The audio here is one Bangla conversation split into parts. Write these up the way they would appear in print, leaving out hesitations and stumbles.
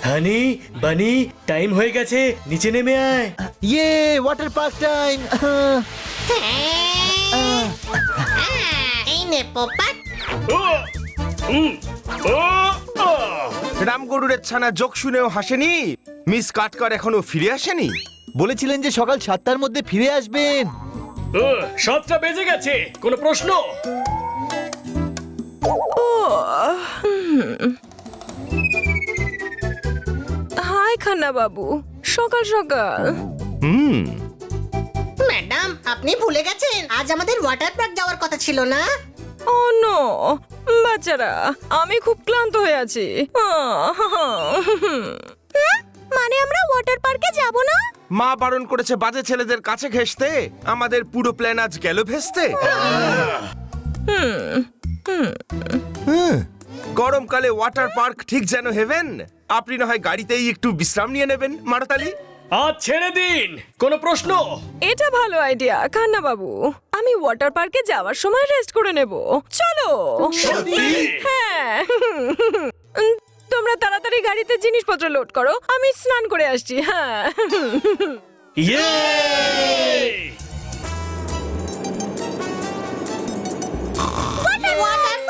হানি বানি টাইম হয়ে গেছে, নিচে নেমে আয়। ইয়ে ওয়াটার পার্ক টাইম। এই নে পোপাট। রামগরুড়ের ছানা যোগ শুনেও হাসেনি। মিস কাটকার এখনো ফিরে আসেনি। বলেছিলেন যে সকাল 7টার মধ্যে ফিরে আসবেন। 7টা বেজে গেছে, কোনো প্রশ্ন? হাই খান্না বাবু, সকাল সকাল। ম্যাডাম আপনি ভুলে গেছেন আজ আমাদের ওয়াটার পার্ক যাওয়ার কথা ছিল না? ও নো বাচ্চারা, আমি খুব ক্লান্ত হয়ে আছি। মানে আমরা ওয়াটার পার্কে যাব না? মা বারণ করেছে বাজে ছেলেদের কাছে ঘেঁষতে। আমাদের পুরো প্ল্যান আজ গেল ভেস্তে। গরমকালে ওয়াটার পার্ক ঠিক যেন হেভেন। আপনি না হয় গাড়িতেই একটু বিশ্রাম নিয়ে নেবেন মারতালি। আজ ছেড়ে দিন, কোনো প্রশ্ন? এটা ভালো আইডিয়া খান্না বাবু, আমি ওয়াটার পার্কে যাওয়ার সময় রেস্ট করে নেব। চলো। হ্যাঁ, তোমরা তাড়াতাড়ি গাড়িতে জিনিসপত্র লোড করো, আমি স্নান করে আসছি। হ্যাঁ। ইয়ে ওয়াটার পার্ক।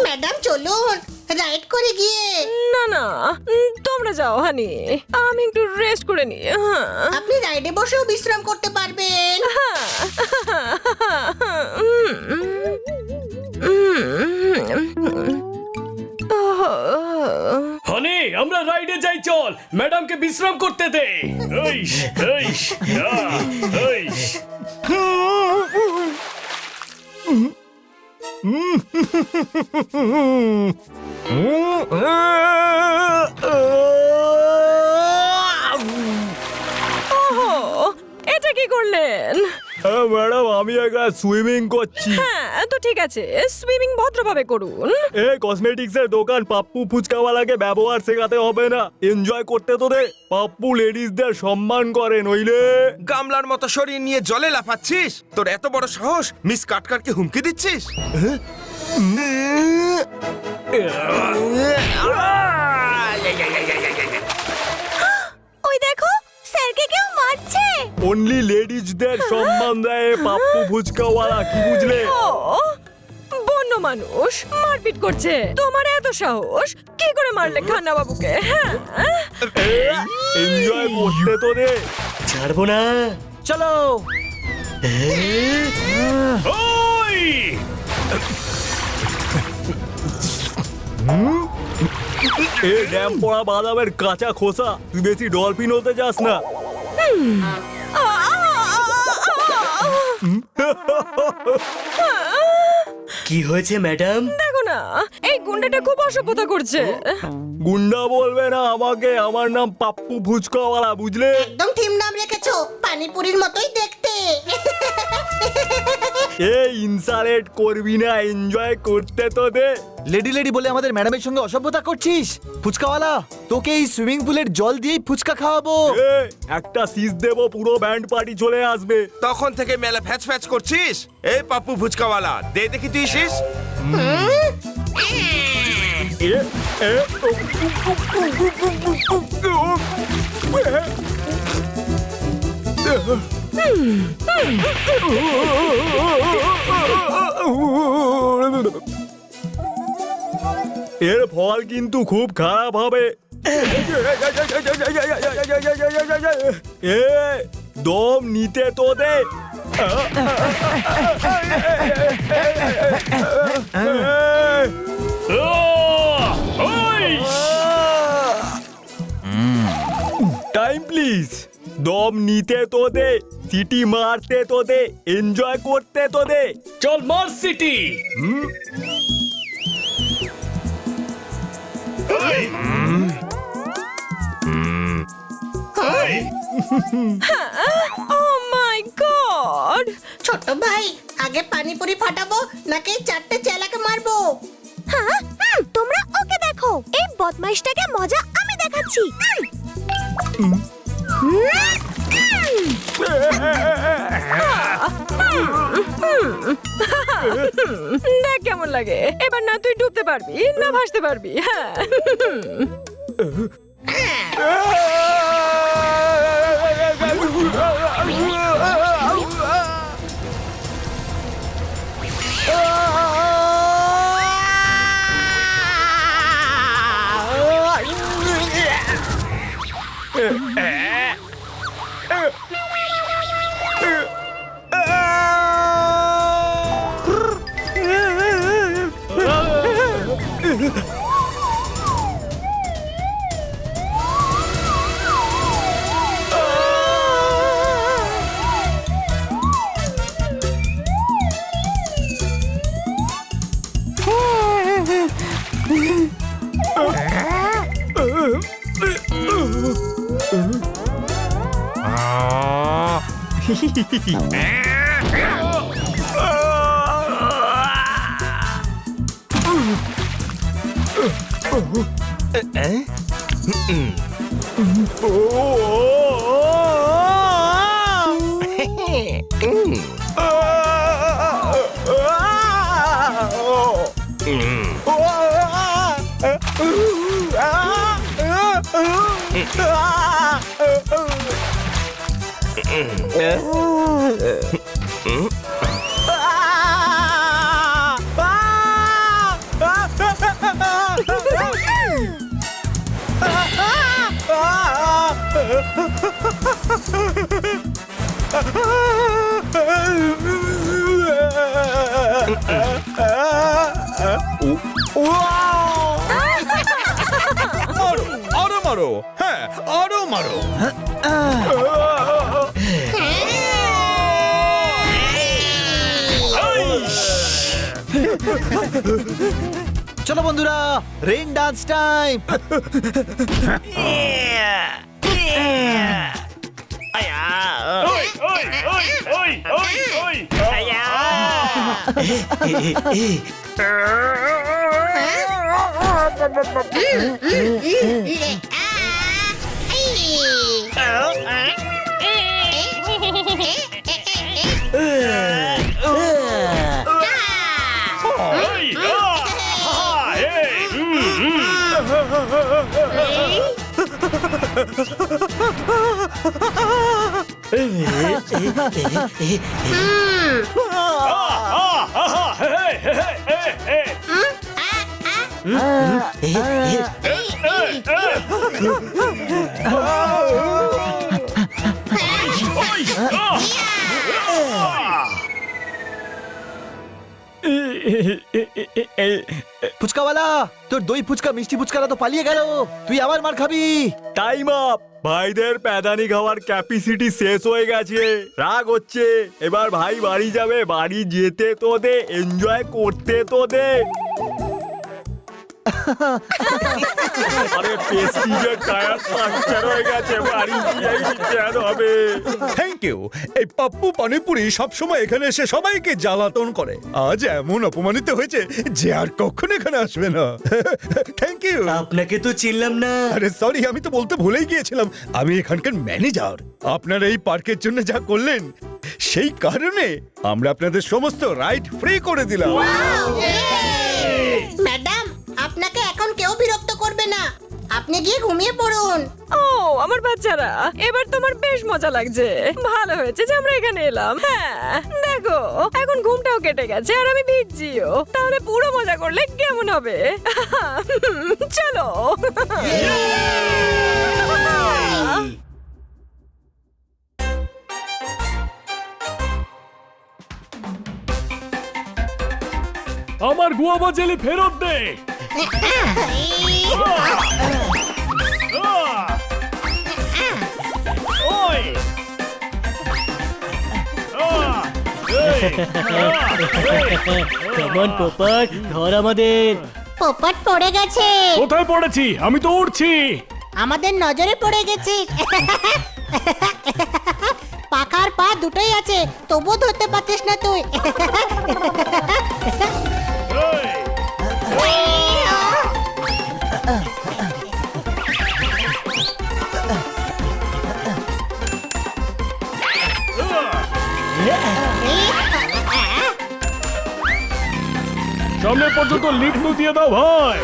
ম্যাডাম চলুন রাইড করে গিয়ে। না না, তোমরা যাও হানি, আমি একটু রেস্ট করে নি। আপনি রাইডে বসেও বিশ্রাম করতে পারবেন। হানি আমরা রাইডে যাই, চল ম্যাডামকে বিশ্রাম করতে দে। এইস, এইস, এইস। ওহো, এটা কি করলেন? ম্যাডাম আমি একা সুইমিং করছি। হ্যাঁ তো ঠিক আছে, সুইমিং ভদ্রভাবে করুন। এ কসমেটিক্স এর দোকান, পাপ্পু ফুচকাওয়ালাকে ব্যবহার শেখাতে হবে না, এনজয় করতে তো দে। পাপ্পু লেডিসদের সম্মান করে, নইলে গামলার মতো শরীর নিয়ে জলে লাফাচ্ছিস? তোর এত বড় সাহস, মিস কাটকারকে হুমকি দিচ্ছিস? ওই দেখো, স্যারকে কেউ মারছে। অনলি লেডিসদের সম্মান দেয় পাপ্পু ফুচকাওয়ালা, কি বুঝলে? ও বন্য মানুষ মারপিট করছে, তোমার এত সাহস, কি করে মারলে খান্না বাবুকে? হ্যাঁ, এনজয় করতে তো দে। ছাড়বো না। চলো। ওই এ ড্যাম পড়া বাদামের কাঁচা খোসা, তুই বেশি ডলফিন হতে যাস না। কি হয়েছে ম্যাডাম? দেখো না, এই গুন্ডাটা খুব অসভ্যতা করছে। গুন্ডা বলবে না আমাকে, আমার নাম পাপ্পু ফুচকাওয়ালা, বুঝলে? একদম থিম নাম রেখেছো, পানিপুরির মতোই দেখতে। এ ইনসালেট করবি না, এনজয় করতে তো দে। লেডি লেডি বলে আমাদের ম্যাডামের সঙ্গে অসভ্যতা করছিস? ফুচকাওয়ালা, তোকে এই সুইমিং পুলের জল দিয়েই ফুচকা খাওয়াবো। এ একটা সিজ দেবো, পুরো ব্যান্ড পার্টি চলে আসবে। তখন থেকে মেলা ফ্যাচ ফ্যাচ করছিস। এই পাপ্পু ফুচকাওয়ালা, দে দেখি তুই শীষ। এ এ এর ফল কিন্তু খুব খারাপ হবে। এ দম নিতে তো দে। Time please. দম নিতে তো দে, সিটি মারতে তো দে, এনজয় করতে তো দে। চল মার সিটি। ও মাই গড! ছোট ভাই আগে পানিপুরি ফাটাবো নাকি চারটে চেলাকে মারবো? হ্যাঁ তোমরা ওকে দেখো, এই বদমাইশটাকে মজা আমি দেখাচ্ছি। দেখ কেমন লাগে। এবার না তুই ডুবতে পারবি না ভাসতে পারবি। হ্যাঁ আরো মারো, হ্যাঁ আরো মারো। চলো বন্ধুরা, রেইন ডান্স টাইম। ওই ওই ওই ওই ওই ওই ফুচকাওয়ালা, তোর দই ফুচকা মিষ্টি ফুচকারা তো পালিয়ে গেল, তুই আবার মার খাবি। Time up. ভাইদের প্যাদানি খাওয়ার ক্যাপাসিটি শেষ হয়ে গেছে, রাগ হচ্ছে। এবার ভাই বাড়ি যাবে, বাড়ি যেতে তো দে, এনজয় করতে তো দে। আরে পেস্টিজের টায়ার পাংচার হয়ে গেছে, বাড়ি গিয়ে রিপেয়ার হবে। Thank you. এই পাপ্পু পানিপুরি সবসময় এখানে এসে সবাইকে জ্বালাতন করে, আজ এমন অপমানিত হয়েছে যে আর কখনো এখানে আসবে না। Thank you. আপনাকে তো চিনলাম না। আরে সরি, আমি তো বলতে ভুলেই গিয়েছিলাম, আমি এখানকার ম্যানেজার। আপনারা এই পার্কের জন্য যা করলেন সেই কারণে আমরা আপনাদের সমস্ত রাইড ফ্রি করে দিলাম। ম্যাডাম আপনাকে এখন কেউ বিরক্ত করবে না, আপনি গিয়ে ঘুমিয়ে পড়ুন। ও আমার বাচ্চারা, এবার তোমার বেশ মজা লাগছে। ভালো হয়েছে যে আমরা এখানে এলাম। হ্যাঁ দেখো, এখন ঘুমটাও কেটে গেছে আর আমি ভিজছিও। তাহলে পুরো মজা করলে কেমন হবে? চলো। আমার গুয়াভা জেলি ফেরত দে। ওই কেমন পোপট, ধর আমাদের। পোপট পড়ে গেছে। কোথায় পড়েছি? আমি তো উঠছি। আমাদের নজরে পড়ে গেছে। পাখার পা দুটোই আছে তবুও ধরতে পারছিস না তুই। এই, সামনে পর্যন্ত লিফট দিয়ে দাও ভাই।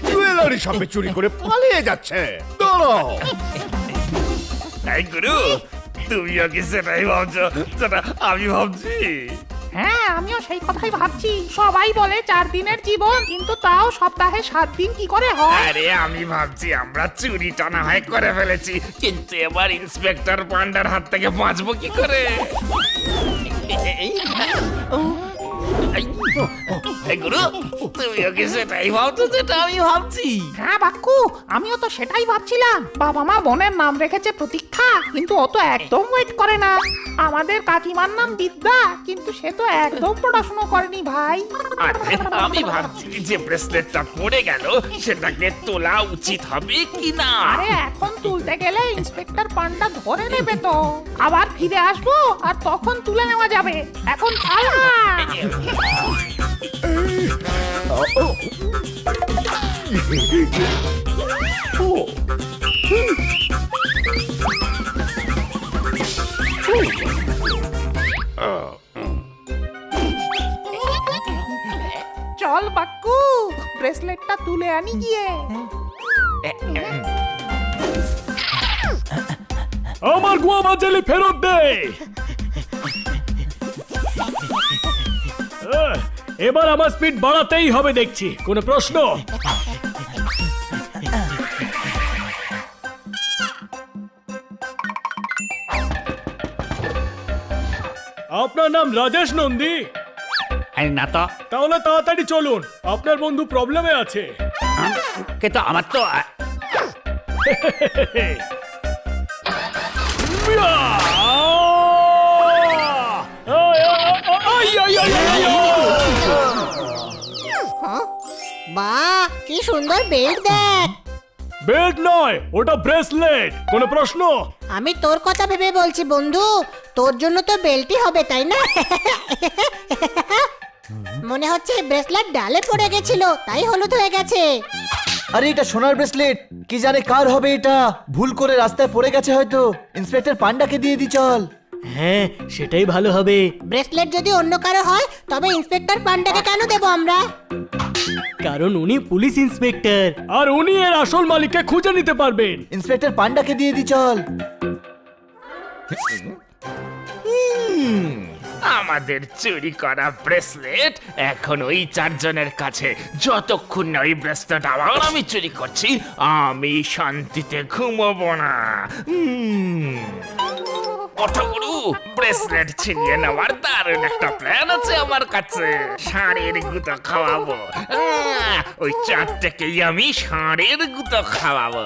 জুয়েলারি শপে চুরি করে পালিয়ে যাচ্ছে। দাঁড়াও, এই গুরু, তুমিও কি সেটাই ভাবছো যেটা আমি ভাবছি? হ্যাঁ, আমিও সেই কথাই ভাবছি। সবাই বলে 4 দিনের জীবন, কিন্তু তাও সপ্তাহে 7 দিন কি করে হয়? আরে আমি ভাবছি আমরা চুরিটা না হয় করে ফেলেছি, কিন্তু এবার ইন্সপেক্টর পান্ডার হাত থেকে বাঁচবো কি করে? এই গুরু, তুমিও কি সেটাই ভাবছো যেটা আমি ভাবছি? হ্যাঁ বাক্কু, আমিও তো সেটাই ভাবছিলাম। বাবা মা বোনের নাম রেখেছে প্রতীক্ষা, কিন্তু ও তো একদম ওয়েট করে না। আমাদের কাকিমার নাম বিদ্যা, কিন্তু সে তো একদম পড়াশোনা করেনি ভাই। আরে আমি ভাবছি যে ব্রেসলেটটা পড়ে গেল সেটাকে তোলা উচিত হবে কি না। আরে এখন তুলতে গেলে ইন্সপেক্টর পান্ডা ধরে নেবে তো। আবার ফিরে আসবো আর তখন তুলে নেওয়া যাবে। এখন পালা। চল বাক্কু, ব্রেসলেটটা তুলে আনি গিয়ে। আমার গোয়া মাঝালি ফেরত দে। এবার আমার স্পিড বাড়াতেই হবে দেখছি। কোনো প্রশ্ন? আপনার নাম রাজেশ নন্দী? না তো, তাহলে তাড়াতাড়ি চলুন, আপনার বন্ধু প্রবলেমে আছে। কিন্তু আমার তো বাহ, কি সুন্দর বেল্ট দেখ। বেল্ট নয়, ওটা ব্রেসলেট। কোনো প্রশ্ন? আমি তোর কথা ভেবে বলছি বন্ধু, তোর জন্য তো বেল্টই হবে তাই না? মনে হচ্ছে ব্রেসলেট ডালে পড়ে গেছিল, তাই হলুদ হয়ে গেছে। আরে এটা সোনার ব্রেসলেট, কি জানে কার হবে এটা। ভুল করে রাস্তায় পড়ে গেছে হয়তো। ইন্সপেক্টর পান্ডাকে দিয়ে দি চল। হ্যাঁ, সেটাই ভালো হবে। ব্রেসলেট যদি অন্য কারো হয় তবে ইন্সপেক্টর পান্ডাকে কেন দেবো আমরা? কারণ উনি পুলিশ ইন্সপেক্টর। আর উনি এর আসল মালিককে খুঁজে নিতে পারবেন। ইন্সপেক্টর পান্ডাকে দিয়ে দি চল। আমাদের চুরি করা ব্রেসলেট এখন ওই 4 জনের কাছে। যতক্ষণ না ওই ব্রেসলেট আবার আমি চুরি করছি, আমি শান্তিতে ঘুমোবো না। ওঠো গুরু, ব্রেসলেট ছিনিয়ে নেওয়ার দারুণ একটা প্ল্যান আছে আমার কাছে। ষাঁড়ের গুঁতো খাওয়াবো। ওই 4টেকেই আমি ষাঁড়ের গুঁতো খাওয়াবো।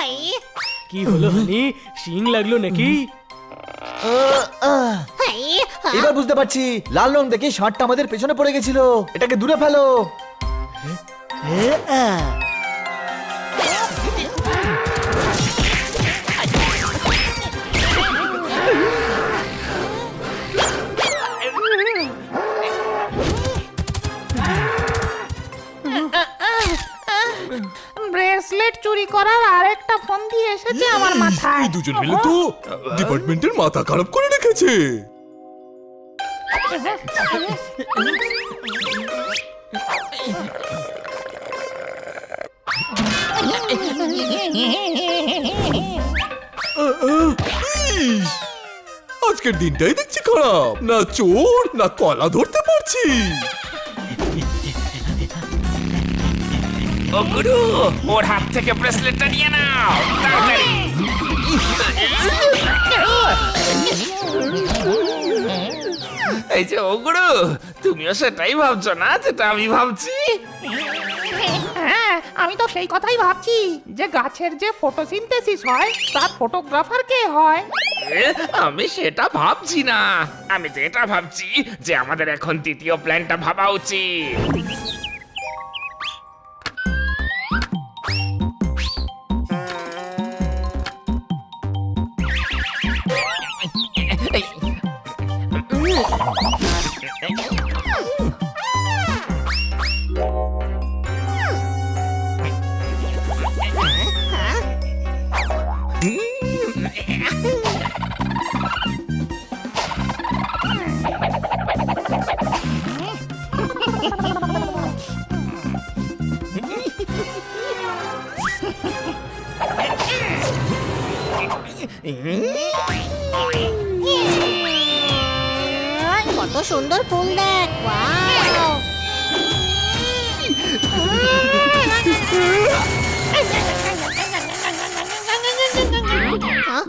এই, কি হলো হানি, শিং লাগলো নাকি? এবার বুঝতে পারছি লাল রং দেখে ষাঁড়টা আমাদের পেছনে পড়ে গেছিল। এটাকে দূরে ফেলো। ব্রেসলেট চুরি করার আরেকটা ফোন দিয়ে এসেছে আমার মাথায়। দুজন মিলে তো ডিপার্টমেন্টের মাথা খারাপ করে রেখেছে। আজকের দিনটাই দেখছি খারাপ, না চোর না কলা ধরতে পারছি। ও গুরু, ওর হাত থেকে ব্রেসলেটটা নিয়ে নাও তাড়াতাড়ি। এই যে ও গুরু, তুমিও সেটাই ভাবছো না যেটা আমি ভাবছি? হ্যাঁ, আমি তো সেই কথাই ভাবছি যে গাছের যে ফটোসিনথেসিস হয় তার ফটোগ্রাফার কে হয়। আমি সেটা ভাবছি না, আমি তো এটা ভাবছি যে আমাদের এখন তৃতীয় প্ল্যানটা ভাবা উচিত। কত সুন্দর ফুল দেখ, ওয়াও! হ্যাঁ?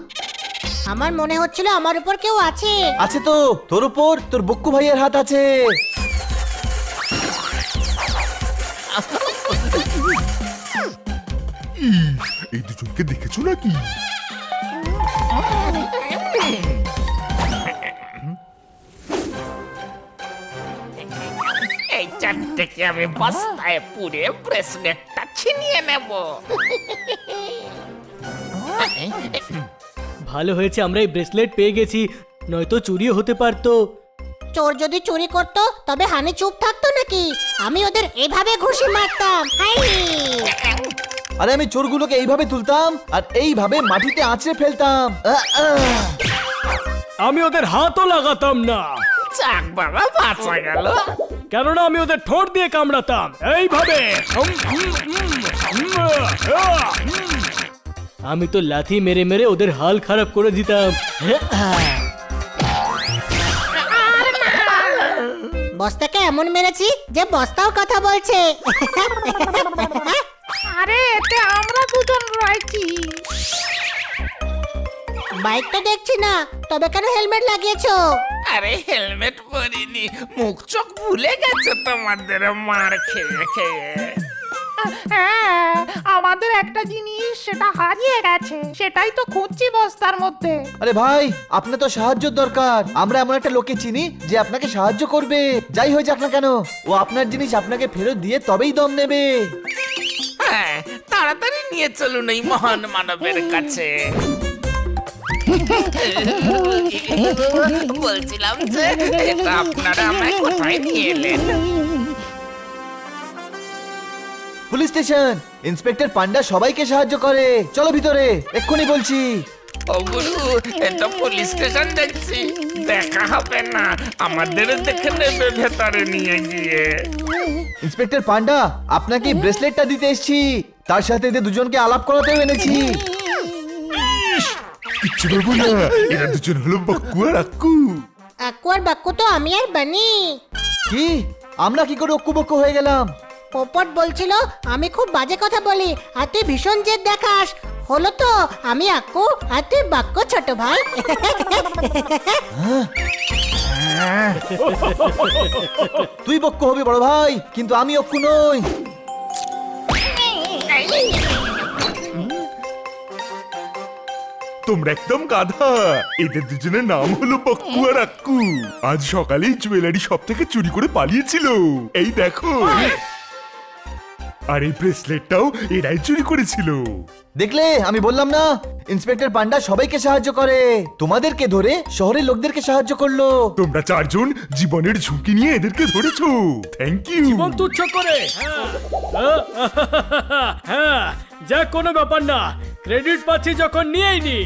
আমার মনে হচ্ছিল আমার উপর কেউ আছে। আছে তো, তোর উপর তোর বক্কু ভাইয়ের হাত আছে। এই দুজনকে দেখেছো নাকি? এই চারটেকে আমি বস্তায় পুরে ব্রেসলেটটা ছিনিয়ে নেব। ভালো হয়েছে আমরা এই ব্রেসলেট পেয়ে গেছি, নয়তো চুরিও হতে পারতো। চোর যদি চুরি করতো তবে হানি চুপ থাকতো নাকি? আমি ওদের এভাবে ঘুষি মারতাম। হাই! আরে আমি চোরগুলোকে এইভাবে তুলতাম আর এইভাবে মাটিতে আঁচড়ে ফেলতাম। আমি ওদের হাতও লাগাতাম না, যাক বাবা, বাঁচা গেল। কেননা আমি ওদের ঠোঁট দিয়ে কামড়াতাম এইভাবে। আমি তো লাথি মেরে মেরে ওদের হাল খারাপ করে দিতাম। বস্তাকে এমন মেরেছি যে বস্তাও কথা বলছে। আরে এতে আমরা দুজন রয়েছি। বাইক তো দেখছি না, তবে কেন হেলমেট লাগিয়েছো? আরে হেলমেট পরিনি, মুখ চোখ ভুলে গেছে তোমাদের মার খেয়ে খেয়ে। হ্যাঁ, আমাদের একটা জিনিস সেটা হারিয়ে গেছে, সেটাই তো খুঁজছি বস্তার মধ্যে। আরে ভাই, আপনার তো সাহায্য দরকার। আমরা এমন একটা লোককে চিনি যে আপনাকে সাহায্য করবে, যাই হয়ে যাক না কেন। ও আপনার জিনিস আপনাকে ফেরত দিয়ে তবেই দম নেবে। হ্যাঁ, তাড়াতাড়ি নিয়ে চলুন এই মহান মানবের কাছে। বলছিলাম যে এটা আপনারা আমায় কোথায় নিয়ে এলেন? Police station. ইন্সপেক্টর পান্ডা সবাইকে সাহায্য করে। চলো ভিতরে, এক্ষুনি বলছি। ও গুরু, এটা পুলিশ স্টেশন দেখছি, দেখা হবে না, আমাদের দেখে নেবে ভেতরে নিয়ে গিয়ে। ইন্সপেক্টর পান্ডা, আপনাকে ব্রেসলেটটা দিতে এসেছি, তার সাথে এদের দুজনকে আলাপ করাতেও এনেছি। কিচ্ছু বলবো না, এরা দুজন হলো বক্কু আর আক্কু। আক্কু আর বাক্কু তো আমি আর বানি। কি? আমরা কি করে অক্কু বক্কু হয়ে গেলাম? পোপট বলছিল আমি খুব বাজে কথা বলি আর তুই ভীষণ জেদ দেখাস। হলো তো, আমি আক্কু আর তুই বাক্কু ছোট ভাই। তুই বক্কু হবি বড় ভাই, কিন্তু আমি অক্কু নই। তোমরা একদম গাধা। এদের দুজনের নাম হলো বক্কু আর আক্কু। আজ সকালেই জুয়েলারি শপ থেকে চুরি করে পালিয়েছিল। এই দেখো, আর এই ব্রেসলেটটাও এরাই চুরি করেছিল। দেখলে, আমি বললাম না, ইন্সপেক্টর পান্ডা সবাইকে সাহায্য করে। তোমাদেরকে ধরে শহরের লোকদেরকে সাহায্য করলো। তোমরা চারজন জীবনের ঝুঁকি নিয়ে এদেরকে ধরেছো। Thank you. জীবন তুচ্ছ করে। হ্যাঁ, যা কোনো ব্যাপার না, ক্রেডিট পাচ্ছি যখন নিয়েই নি।